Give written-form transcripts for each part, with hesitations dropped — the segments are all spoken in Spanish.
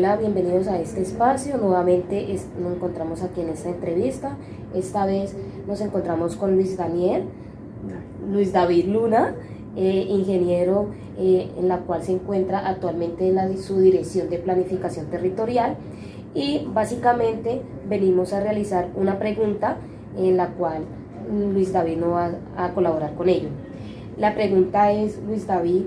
Hola, bienvenidos a este espacio. Nuevamente nos encontramos aquí en esta entrevista. Esta vez nos encontramos con Luis David Luna, ingeniero en la cual se encuentra actualmente en su dirección de planificación territorial, y básicamente venimos a realizar una pregunta en la cual Luis David nos va a colaborar con ello. La pregunta es: Luis David,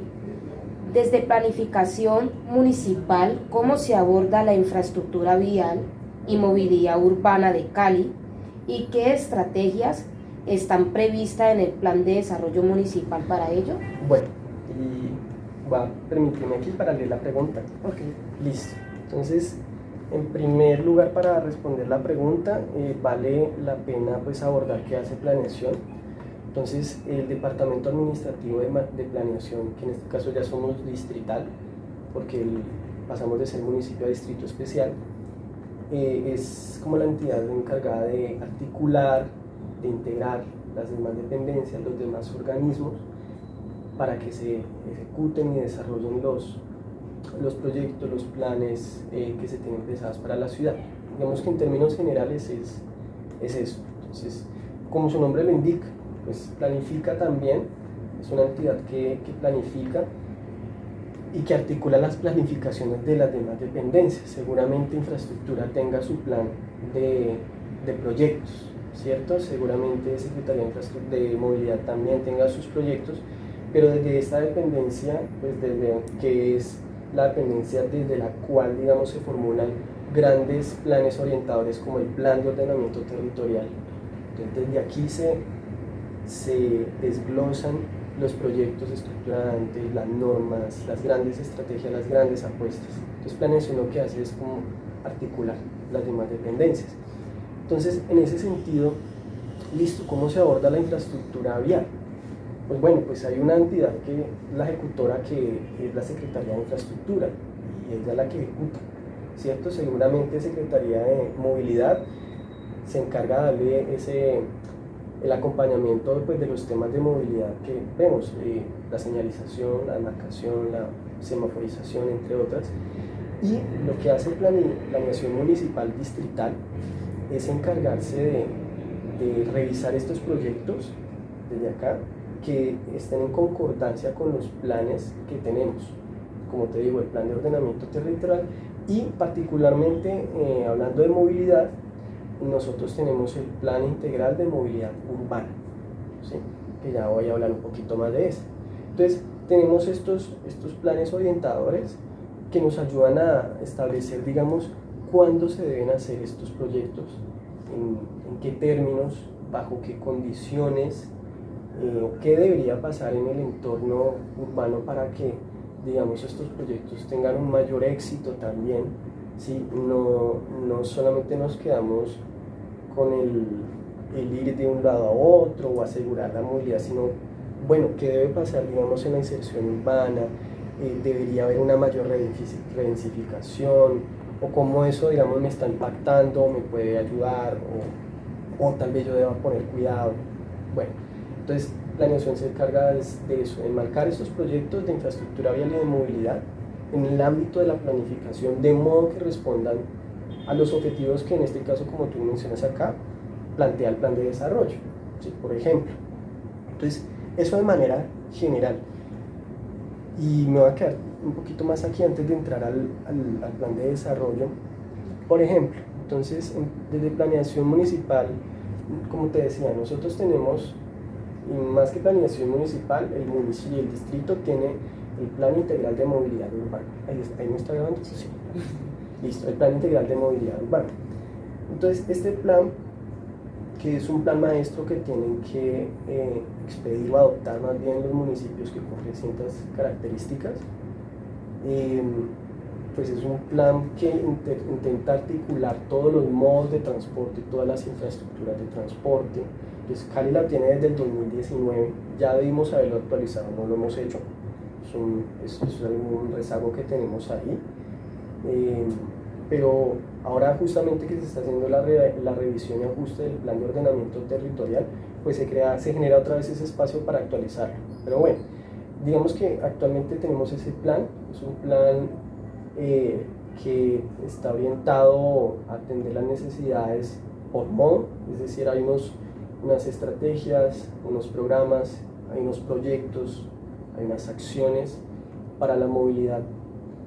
desde planificación municipal, ¿cómo se aborda la infraestructura vial y movilidad urbana de Cali y qué estrategias están previstas en el plan de desarrollo municipal para ello? Bueno, y va a permitirme aquí para leer la pregunta. Okay. Listo. Entonces, en primer lugar, para responder la pregunta, vale la pena pues abordar qué hace planeación. Entonces, el Departamento Administrativo de Planeación, que en este caso ya somos distrital, porque pasamos de ser municipio a distrito especial, es como la entidad encargada de articular, de integrar las demás dependencias, los demás organismos, para que se ejecuten y desarrollen los proyectos, los planes que se tienen pensados para la ciudad. Digamos que en términos generales es eso. Entonces, como su nombre lo indica, pues planifica también, es una entidad que planifica y que articula las planificaciones de las demás dependencias. Seguramente infraestructura tenga su plan de proyectos, ¿cierto? Seguramente Secretaría de Movilidad también tenga sus proyectos, pero desde esta dependencia, pues desde que es la dependencia desde la cual, digamos, se formulan grandes planes orientadores como el Plan de Ordenamiento Territorial. Entonces, desde aquí se desglosan los proyectos estructurantes, las normas, las grandes estrategias, las grandes apuestas. Entonces, planeación lo que hace es como articular las demás dependencias. Entonces, en ese sentido, listo, ¿cómo se aborda la infraestructura vial? Pues bueno, pues hay una entidad que es la ejecutora, que es la Secretaría de Infraestructura, y ella es la que ejecuta, ¿cierto? Seguramente Secretaría de Movilidad se encarga de darle el acompañamiento pues, de los temas de movilidad que vemos, la señalización, la demarcación, la semaforización, entre otras. Y lo que hace planeación municipal distrital es encargarse de revisar estos proyectos desde acá, que estén en concordancia con los planes que tenemos, como te digo, el plan de ordenamiento territorial, y particularmente hablando de movilidad, nosotros tenemos el plan integral de movilidad urbana, ¿sí? Que ya voy a hablar un poquito más de eso. Entonces, tenemos estos planes orientadores que nos ayudan a establecer, digamos, cuándo se deben hacer estos proyectos, en qué términos, bajo qué condiciones, qué debería pasar en el entorno urbano para que, digamos, estos proyectos tengan un mayor éxito también, ¿sí? No solamente nos quedamos con el ir de un lado a otro o asegurar la movilidad, sino, bueno, qué debe pasar, digamos, en la inserción urbana, debería haber una mayor redensificación, o cómo eso, digamos, me está impactando, me puede ayudar, o tal vez yo deba poner cuidado. Bueno, entonces planeación se encarga de eso, de marcar esos proyectos de infraestructura vial y de movilidad en el ámbito de la planificación, de modo que respondan a los objetivos que en este caso, como tú mencionas acá, plantea el plan de desarrollo, ¿sí? Por ejemplo. Entonces, eso de manera general. Y me voy a quedar un poquito más aquí antes de entrar al plan de desarrollo. Por ejemplo, entonces, desde planeación municipal, como te decía, nosotros tenemos, y más que planeación municipal, el municipio y el distrito tiene el plan integral de movilidad urbana. Ahí me está grabando, sí. Listo, el plan integral de movilidad urbana. Entonces, este plan, que es un plan maestro que tienen que expedir o adoptar más bien los municipios que cumplen ciertas características, pues es un plan que intenta articular todos los modos de transporte, todas las infraestructuras de transporte. Pues Cali la tiene desde el 2019, ya debimos haberlo actualizado, no lo hemos hecho, es algún rezago que tenemos ahí. Pero ahora justamente que se está haciendo la revisión y ajuste del plan de ordenamiento territorial, pues se genera otra vez ese espacio para actualizarlo. Pero bueno, digamos que actualmente tenemos ese plan, es un plan que está orientado a atender las necesidades por modo, es decir, hay unas estrategias, unos programas, hay unos proyectos, hay unas acciones para la movilidad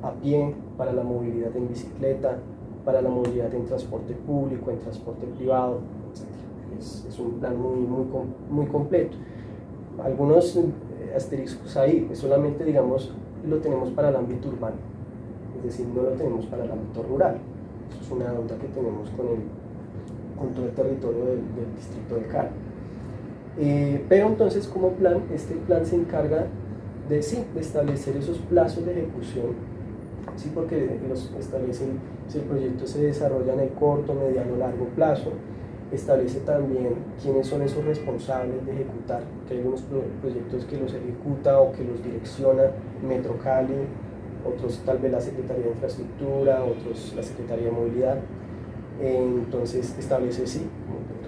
a pie, para la movilidad en bicicleta, para la movilidad en transporte público, en transporte privado, etc. Es un plan muy completo. Algunos asteriscos ahí, pues solamente digamos lo tenemos para el ámbito urbano, es decir, no lo tenemos para el ámbito rural. Eso es una deuda que tenemos con todo el territorio del distrito de Cali. Pero entonces como plan, este plan se encarga de establecer esos plazos de ejecución, ¿sí? Porque los establecen si el proyecto se desarrolla en el corto, mediano o largo plazo, establece también quiénes son esos responsables de ejecutar, que hay unos proyectos que los ejecuta o que los direcciona Metro Cali, otros tal vez la Secretaría de Infraestructura, otros la Secretaría de Movilidad. Entonces establece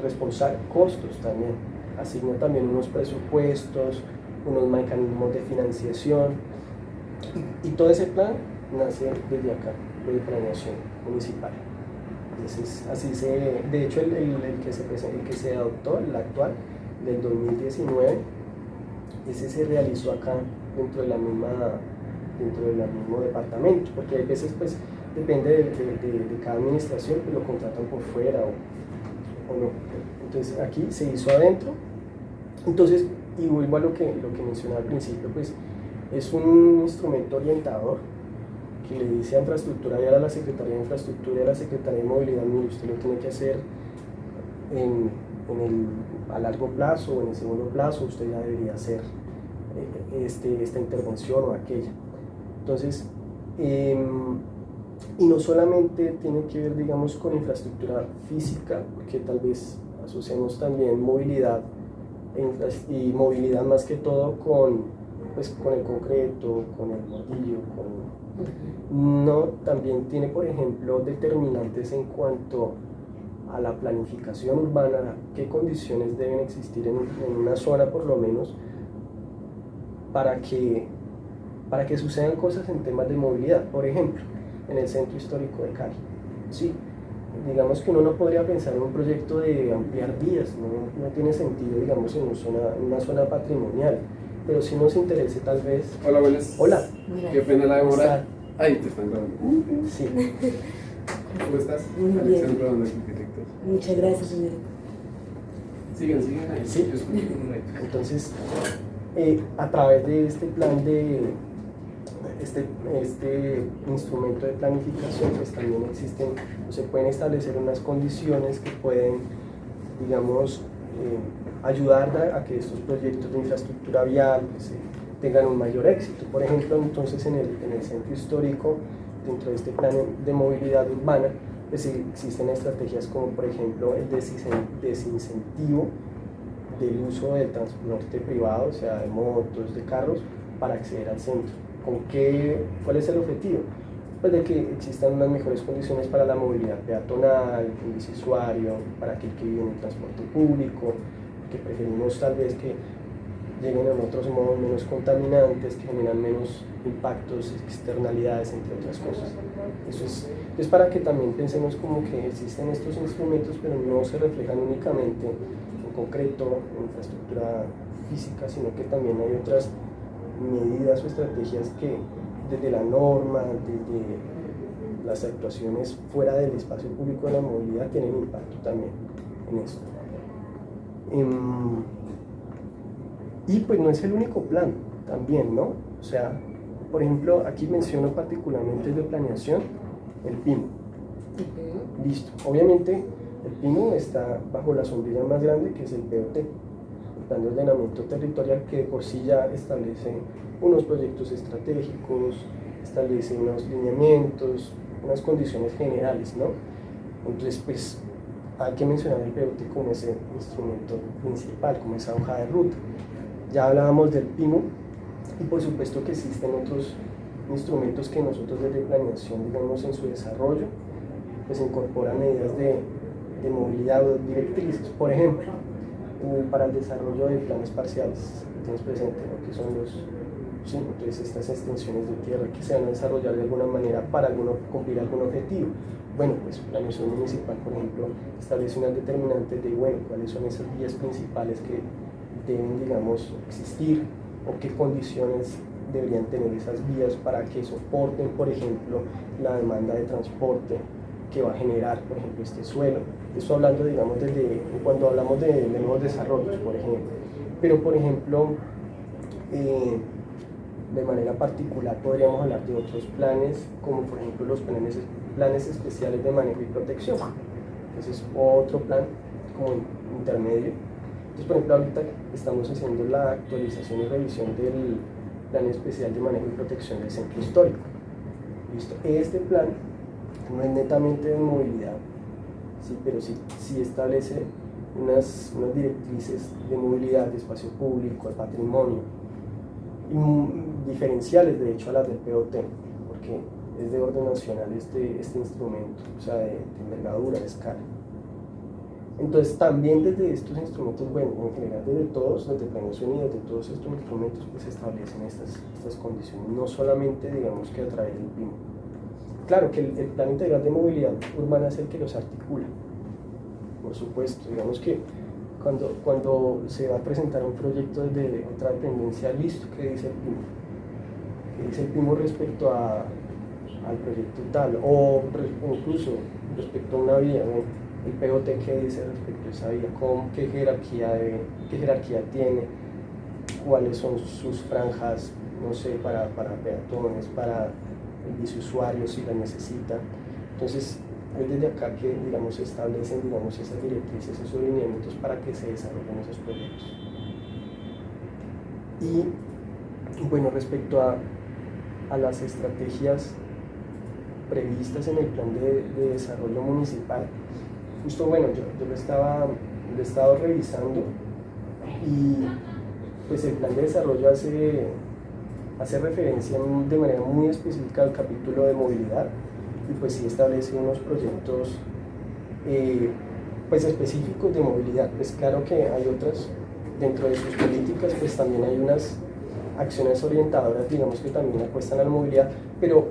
responsable, costos también, asigna también unos presupuestos, unos mecanismos de financiación, y todo ese plan nace desde acá, de planeación municipal. Entonces, de hecho el que se adoptó, el actual, del 2019, ese se realizó acá dentro del mismo departamento, porque hay veces pues depende de cada administración, pues lo contratan por fuera o no. Entonces aquí se hizo adentro. Entonces, y vuelvo a lo que mencioné al principio, pues es un instrumento orientador que le dice a Infraestructura Vial, a la Secretaría de Infraestructura y a la Secretaría de Movilidad: mire, usted lo tiene que hacer a largo plazo o en el segundo plazo, usted ya debería hacer esta intervención o aquella. Entonces, y no solamente tiene que ver, digamos, con infraestructura física, porque tal vez asociamos también movilidad y movilidad más que todo con el concreto, con el bordillo, no, también tiene, por ejemplo, determinantes en cuanto a la planificación urbana, qué condiciones deben existir en una zona por lo menos para que sucedan cosas en temas de movilidad. Por ejemplo, en el centro histórico de Cali, sí, digamos que uno no podría pensar en un proyecto de ampliar vías, no tiene sentido, digamos, en una zona patrimonial, pero si nos interese tal vez... Hola, buenas. Hola. Qué pena la demora. Ahí te están grabando. Sí. ¿Cómo estás? Muy bien. Alexandra, arquitectos. Muchas gracias, señor. Sigan ahí. Sí. Yo escucho un momento. Entonces, a través de este plan este instrumento de planificación, pues también existen, se pueden establecer unas condiciones que pueden, digamos, ayudar a que estos proyectos de infraestructura vial pues, tengan un mayor éxito. Por ejemplo, entonces en el centro histórico, dentro de este plan de movilidad urbana, pues existen estrategias como por ejemplo el desincentivo del uso del transporte privado, o sea, de motos, de carros, para acceder al centro. ¿Cuál es el objetivo? Pues de que existan unas mejores condiciones para la movilidad peatonal, el biciusuario, para aquel que vive en el transporte público, que preferimos tal vez que lleguen en otros modos menos contaminantes, que generan menos impactos, externalidades, entre otras cosas. Eso es para que también pensemos como que existen estos instrumentos, pero no se reflejan únicamente en concreto, en infraestructura física, sino que también hay otras medidas o estrategias que desde la norma, desde las actuaciones fuera del espacio público de la movilidad tienen impacto también en esto. Y pues no es el único plan también, ¿no? O sea, por ejemplo, aquí menciono particularmente el de planeación, el PIMO. Listo. Obviamente el PIMO está bajo la sombrilla más grande, que es el POT, el Plan de Ordenamiento Territorial, que de por sí ya establece unos proyectos estratégicos, establece unos lineamientos, unas condiciones generales, ¿no? Entonces, pues hay que mencionar el POT como ese instrumento principal, como esa hoja de ruta. Ya hablábamos del PIMO y por supuesto que existen otros instrumentos que nosotros desde planeación, digamos, en su desarrollo, pues incorporan medidas de movilidad o directrices. Por ejemplo, para el desarrollo de planes parciales, tienes presente lo que son ¿sí? Entonces estas extensiones de tierra que se van a desarrollar de alguna manera para cumplir algún objetivo. Bueno, pues la Planeación Municipal, por ejemplo, establece unas determinantes de, bueno, cuáles son esas vías principales que deben, digamos, existir o qué condiciones deberían tener esas vías para que soporten, por ejemplo, la demanda de transporte que va a generar, por ejemplo, este suelo. Esto hablando, digamos, desde cuando hablamos de nuevos desarrollos, por ejemplo. Pero, por ejemplo, de manera particular podríamos hablar de otros planes, como por ejemplo los planes especiales de manejo y protección. Ese es otro plan como intermedio. Entonces, por ejemplo, ahorita estamos haciendo la actualización y revisión del plan especial de manejo y protección del centro histórico. ¿Listo? Este plan no es netamente de movilidad, ¿sí? Pero sí establece unas directrices de movilidad, de espacio público, de patrimonio, diferenciales de hecho a las del POT, porque es de orden nacional este instrumento, o sea, de envergadura, de escala. Entonces también desde estos instrumentos, bueno, en general desde todos, desde planeación y desde todos estos instrumentos, pues se establecen estas condiciones, no solamente digamos que a través del PIMO. Claro que el Plan Integral de Movilidad Urbana es el que los articula, por supuesto, digamos que cuando se va a presentar un proyecto desde otra dependencia, listo, ¿qué dice el PIMO? ¿Qué dice el PIMO respecto al proyecto tal? O incluso respecto a una vía, ¿no? El POT, ¿qué dice respecto a esa vía? ¿Qué jerarquía tiene? ¿Cuáles son sus franjas, no sé, para peatones, para el biciusuario si la necesita? Entonces, es desde acá que, digamos, se establecen, digamos, esas directrices, esos lineamientos para que se desarrollen esos proyectos. Y, bueno, respecto a las estrategias previstas en el plan de desarrollo municipal, justo, bueno, yo lo he estado revisando y pues el plan de desarrollo hace referencia de manera muy específica al capítulo de movilidad y pues sí establece unos proyectos pues específicos de movilidad. Pues claro que hay otras, dentro de sus políticas pues también hay unas acciones orientadoras, digamos, que también apuestan a la movilidad, pero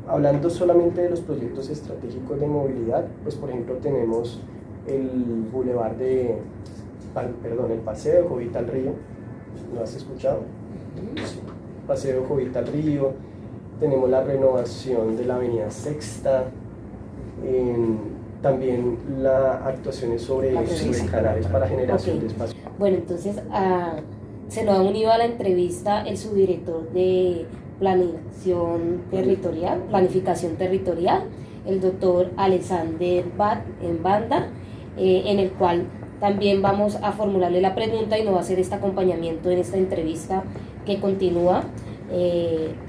hablando solamente de los proyectos estratégicos de movilidad, pues por ejemplo tenemos el el paseo de Jovita al Río, ¿lo has escuchado? Sí. Paseo de Jovita al Río, tenemos la renovación de la avenida Sexta, también las actuaciones sobre canales para generación de espacio. Bueno, entonces se nos ha unido a la entrevista el subdirector de planificación territorial, el doctor Alexander Banda, en el cual también vamos a formularle la pregunta y nos va a hacer este acompañamiento en esta entrevista que continúa.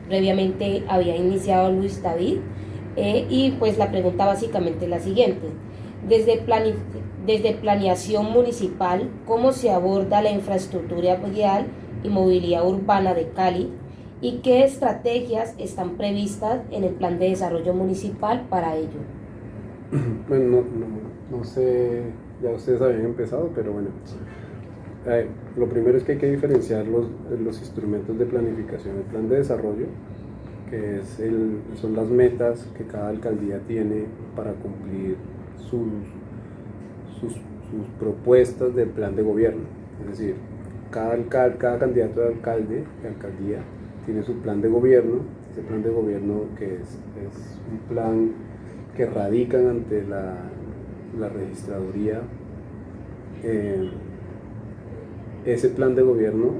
Previamente había iniciado Luis David y pues la pregunta básicamente es la siguiente: desde planeación municipal, ¿cómo se aborda la infraestructura vial y movilidad urbana de Cali? ¿Y qué estrategias están previstas en el plan de desarrollo municipal para ello? Bueno, no sé, ya ustedes habían empezado, pero bueno. Lo primero es que hay que diferenciar los instrumentos de planificación. El plan de desarrollo, que son las metas que cada alcaldía tiene para cumplir sus propuestas del plan de gobierno. Es decir, cada candidato de alcaldía tiene su plan de gobierno. Ese plan de gobierno que es un plan que radican ante la registraduría. Ese plan de gobierno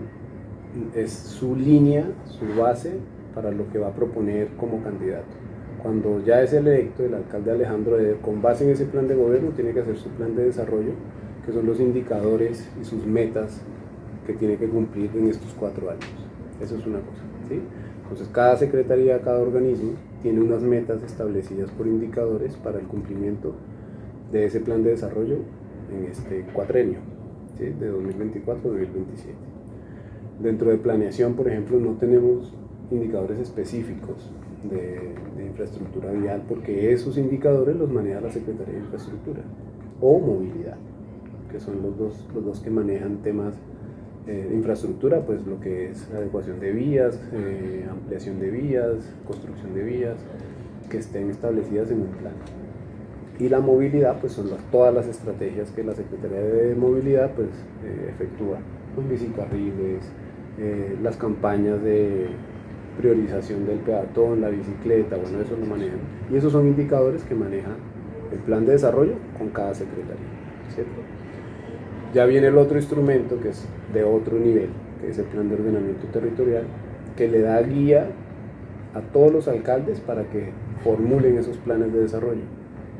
es su línea, su base para lo que va a proponer como candidato. Cuando ya es electo el alcalde Alejandro Eder, con base en ese plan de gobierno tiene que hacer su plan de desarrollo, que son los indicadores y sus metas que tiene que cumplir en estos 4 años. Eso es una cosa, ¿sí? Entonces cada secretaría, cada organismo tiene unas metas establecidas por indicadores para el cumplimiento de ese plan de desarrollo en este cuatrenio, ¿sí? De 2024 a 2027. Dentro de planeación, por ejemplo, no tenemos indicadores específicos de infraestructura vial, porque esos indicadores los maneja la Secretaría de Infraestructura o Movilidad, que son los dos que manejan temas infraestructura, pues lo que es adecuación de vías, ampliación de vías, construcción de vías, que estén establecidas en un plan. Y la movilidad, pues son todas las estrategias que la Secretaría de Movilidad pues, efectúa, con bicicarriles, las campañas de priorización del peatón, la bicicleta, bueno, eso lo manejan. Y esos son indicadores que maneja el plan de desarrollo con cada secretaría, ¿cierto? Ya viene el otro instrumento que es de otro nivel, que es el plan de ordenamiento territorial, que le da guía a todos los alcaldes para que formulen esos planes de desarrollo.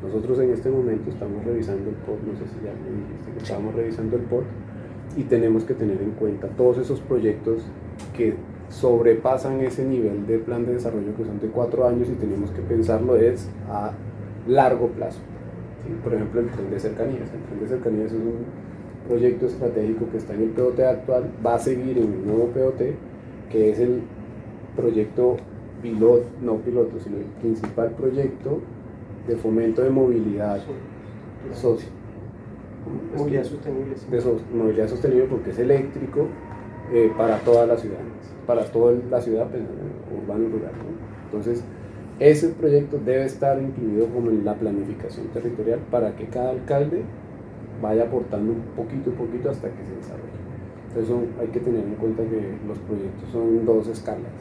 Nosotros en este momento estamos revisando el POT, no sé si ya me dijiste que estamos revisando el POT, y tenemos que tener en cuenta todos esos proyectos que sobrepasan ese nivel de plan de desarrollo, que son de 4 años, y tenemos que pensarlo es a largo plazo. ¿Sí? Por ejemplo, el tren de cercanías. El tren de cercanías es un proyecto estratégico que está en el POT actual, va a seguir en el nuevo POT, que es el proyecto piloto, no piloto, sino el principal proyecto de fomento de movilidad social. Movilidad sostenible. Sí. Movilidad sostenible, porque es eléctrico para toda la ciudad, para toda la ciudad, pues, urbano y rural, ¿no? Entonces, ese proyecto debe estar incluido como en la planificación territorial para que cada alcalde vaya aportando un poquito hasta que se desarrolle. Entonces hay que tener en cuenta que los proyectos son 2 escalas.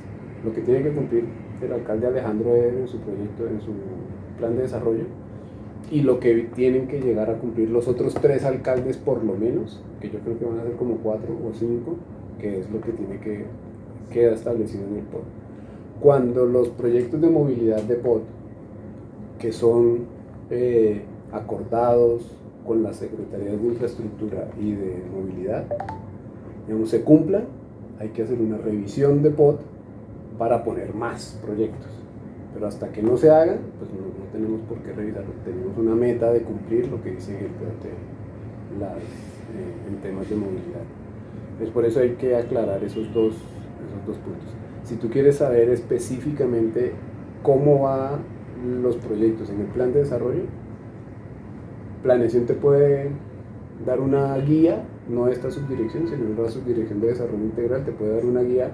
Lo que tiene que cumplir el alcalde Alejandro en su proyecto, en su plan de desarrollo, y lo que tienen que llegar a cumplir los otros 3 alcaldes por lo menos, que yo creo que van a ser como 4 o 5, que es lo que tiene que queda establecido en el POT. Cuando los proyectos de movilidad de POT, que son acordados con las secretarías de infraestructura y de movilidad, digamos, se cumplan, hay que hacer una revisión de POT para poner más proyectos. Pero hasta que no se hagan, pues no tenemos por qué revisarlo. Tenemos una meta de cumplir lo que dice el POT en temas de movilidad. Es por eso hay que aclarar esos dos puntos. Si tú quieres saber específicamente cómo van los proyectos en el plan de desarrollo, Planeación te puede dar una guía, no esta subdirección, sino la subdirección de desarrollo integral te puede dar una guía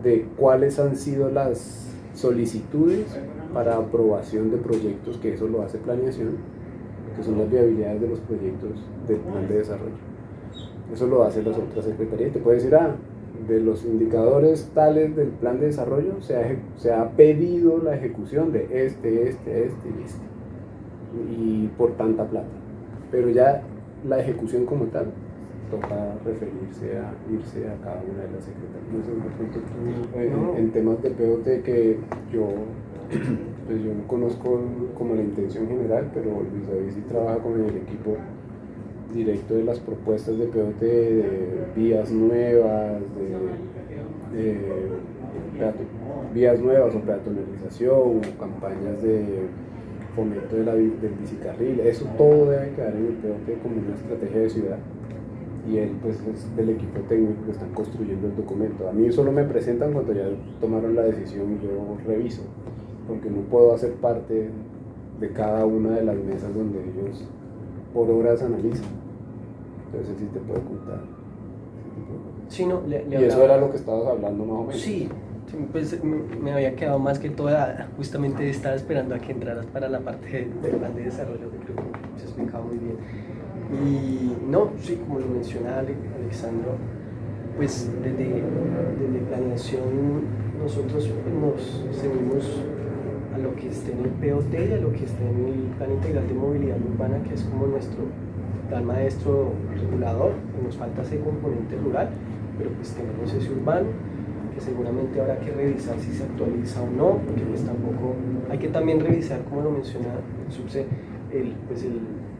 de cuáles han sido las solicitudes para aprobación de proyectos, que eso lo hace Planeación, que son las viabilidades de los proyectos del plan de desarrollo. Eso lo hace las otras secretarías. Te puede decir, de los indicadores tales del plan de desarrollo se ha pedido la ejecución de este y este, y por tanta plata. Pero ya la ejecución como tal toca referirse a irse a cada una de las secretarías. En temas de POT que yo no conozco como la intención general, pero Luis David sí trabaja con el equipo directo de las propuestas de POT, de vías nuevas, vías nuevas o peatonalización, o campañas de fomento del bicicarril. Eso todo debe quedar en el POT como una estrategia de ciudad, y él pues es del equipo técnico que están construyendo el documento. A mí solo me presentan cuando ya tomaron la decisión y yo reviso, porque no puedo hacer parte de cada una de las mesas donde ellos por horas analizan. Entonces sí te puedo contar. Sí, no, y eso era lo que estabas hablando más o menos. Sí, pues me había quedado más que toda, justamente estaba esperando a que entraras para la parte del plan de desarrollo, que creo que se ha explicado muy bien. Y no, sí, como lo menciona Alexandro, pues desde Planeación nosotros nos seguimos a lo que esté en el POT y a lo que esté en el Plan Integral de Movilidad Urbana, que es como nuestro plan maestro regulador. Nos falta ese componente rural, pero pues tenemos ese urbano, que seguramente habrá que revisar si se actualiza o no, porque pues tampoco hay que también revisar, como lo menciona el subse,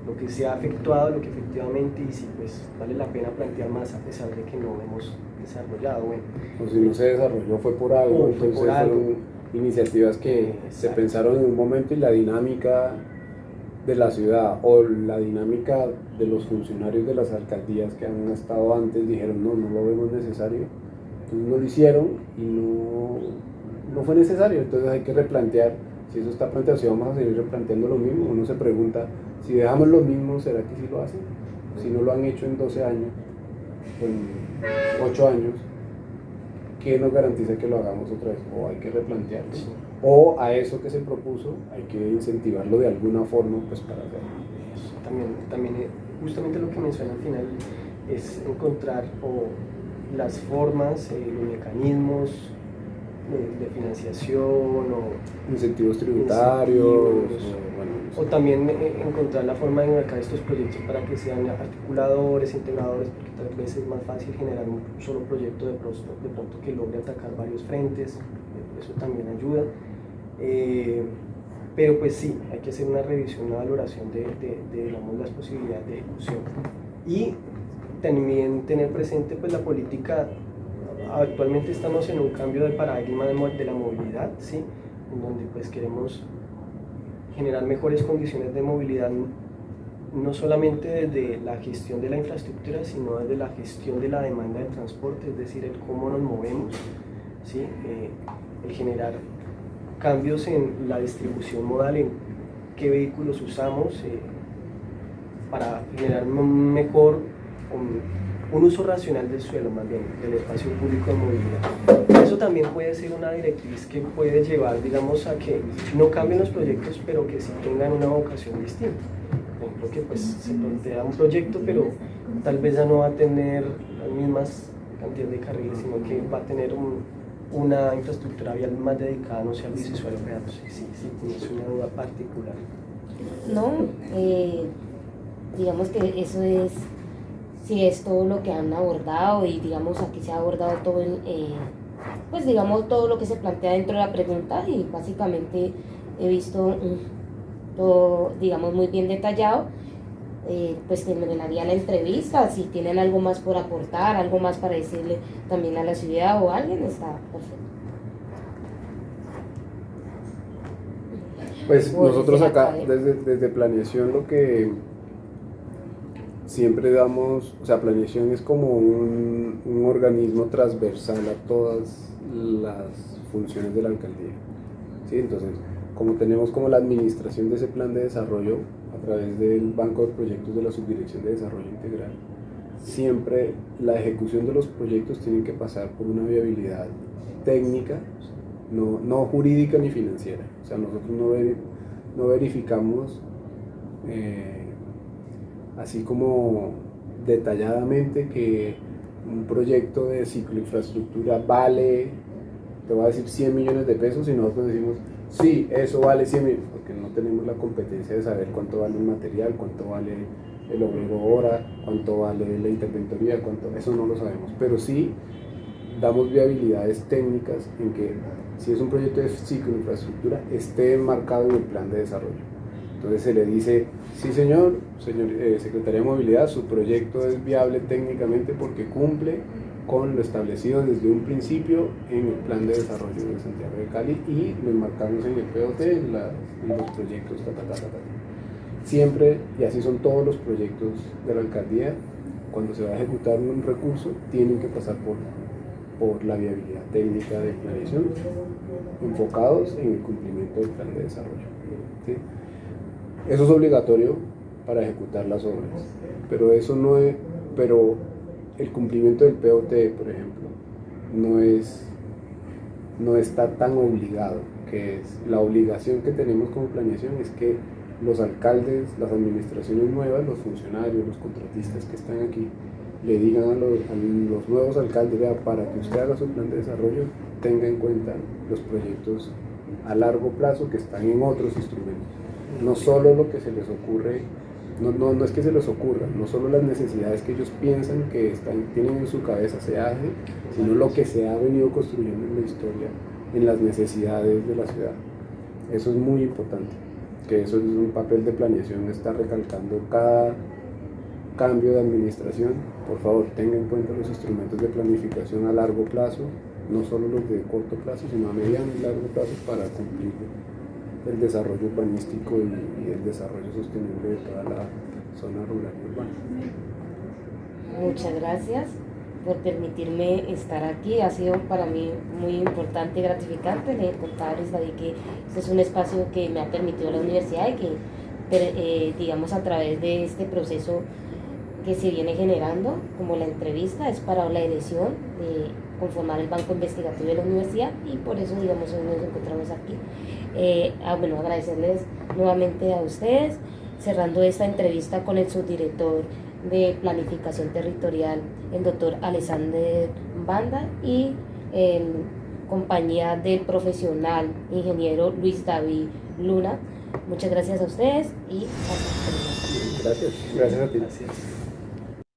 lo que se ha efectuado, lo que efectivamente, y si pues vale la pena plantear más a pesar de que no hemos desarrollado. Bueno, o si no se desarrolló fue por algo, entonces fueron iniciativas que se pensaron en un momento, y la dinámica de la ciudad o la dinámica de los funcionarios de las alcaldías que han estado antes dijeron no lo vemos necesario, entonces no lo hicieron y no fue necesario. Entonces hay que replantear si eso está planteado, si vamos a seguir replanteando lo mismo. Uno se pregunta, si dejamos lo mismo, ¿será que sí lo hacen? Si no lo han hecho en 12 años, pues 8 años, ¿qué nos garantiza que lo hagamos otra vez? O hay que replantearlo, Sí. o a eso que se propuso hay que incentivarlo de alguna forma pues para hacerlo. Eso también justamente lo que menciona al final es encontrar las formas, los mecanismos de financiación Incentivos tributarios, Incentivos. O también encontrar la forma de enmarcar estos proyectos para que sean articuladores, integradores, porque tal vez es más fácil generar un solo proyecto de pronto que logre atacar varios frentes, eso también ayuda. Pero pues sí, hay que hacer una revisión, una valoración de digamos, las posibilidades de ejecución. Y también tener presente pues la política. Actualmente estamos en un cambio de paradigma de la movilidad, ¿sí? En donde pues queremos generar mejores condiciones de movilidad, no solamente desde la gestión de la infraestructura, sino desde la gestión de la demanda de transporte, es decir, el cómo nos movemos, ¿sí? El generar cambios en la distribución modal, en qué vehículos usamos, para generar un uso racional del suelo, más bien, del espacio público de movilidad. Eso también puede ser una directriz que puede llevar, digamos, a que no cambien los proyectos, pero que sí tengan una vocación distinta. Por ejemplo, que pues se plantea un proyecto, pero tal vez ya no va a tener las mismas cantidades de carriles, sino que va a tener una infraestructura vial más dedicada, no sé, al bisusuario real. Sí, tienes una duda particular. No, digamos que eso es, sí, es todo lo que han abordado, y digamos aquí se ha abordado todo pues digamos todo lo que se plantea dentro de la pregunta, y básicamente he visto todo, digamos, muy bien detallado. Pues terminaría la entrevista. Si tienen algo más por aportar, algo más para decirle también a la ciudad o a alguien, está perfecto. Pues Bueno, nosotros desde acá, acá, desde planeación, lo que siempre damos, o sea, planeación es como un organismo transversal a todas las funciones de la alcaldía, ¿sí? Entonces, como tenemos como la administración de ese plan de desarrollo a través del Banco de Proyectos de la Subdirección de Desarrollo Integral, siempre la ejecución de los proyectos tiene que pasar por una viabilidad técnica, no jurídica ni financiera. O sea, nosotros no verificamos así como detalladamente que un proyecto de cicloinfraestructura vale, te voy a decir 100 millones de pesos, y nosotros decimos, sí, eso vale 100 millones, porque no tenemos la competencia de saber cuánto vale un material, cuánto vale el obrero hora, cuánto vale la interventoría, eso no lo sabemos, pero sí damos viabilidades técnicas en que si es un proyecto de cicloinfraestructura esté enmarcado en el plan de desarrollo. Entonces se le dice, sí señor Secretaría de Movilidad, su proyecto es viable técnicamente porque cumple con lo establecido desde un principio en el plan de desarrollo de Santiago de Cali, y lo enmarcamos en el POT, en los proyectos, siempre, y así son todos los proyectos de la alcaldía. Cuando se va a ejecutar un recurso, tienen que pasar por la viabilidad técnica de planeación, enfocados en el cumplimiento del plan de desarrollo, ¿sí? Eso es obligatorio para ejecutar las obras, pero el cumplimiento del POT, por ejemplo, no está tan obligado, que es la obligación que tenemos como planeación, es que los alcaldes, las administraciones nuevas, los funcionarios, los contratistas que están aquí, le digan a los nuevos alcaldes, vea, para que usted haga su plan de desarrollo, tenga en cuenta los proyectos a largo plazo que están en otros instrumentos. No solo lo que se les ocurre, no es que se les ocurra, no solo las necesidades que ellos piensan que tienen en su cabeza se hace, sino lo que se ha venido construyendo en la historia, en las necesidades de la ciudad. Eso es muy importante, que eso es un papel de planeación, está recalcando cada cambio de administración. Por favor, tenga en cuenta los instrumentos de planificación a largo plazo, no solo los de corto plazo, sino a mediano y largo plazo, para cumplir el desarrollo urbanístico y el desarrollo sostenible de toda la zona rural y urbana. Muchas gracias por permitirme estar aquí. Ha sido para mí muy importante y gratificante. Le contaba a David que este es un espacio que me ha permitido la universidad, y que digamos, a través de este proceso que se viene generando, como la entrevista, es para la dirección de conformar el banco investigativo de la universidad, y por eso, digamos, hoy nos encontramos aquí. Bueno, agradecerles nuevamente a ustedes, cerrando esta entrevista con el subdirector de Planificación Territorial, el doctor Alexander Banda, y en compañía del profesional ingeniero Luis David Luna. Muchas gracias a ustedes y hasta luego. Gracias a ti. Gracias.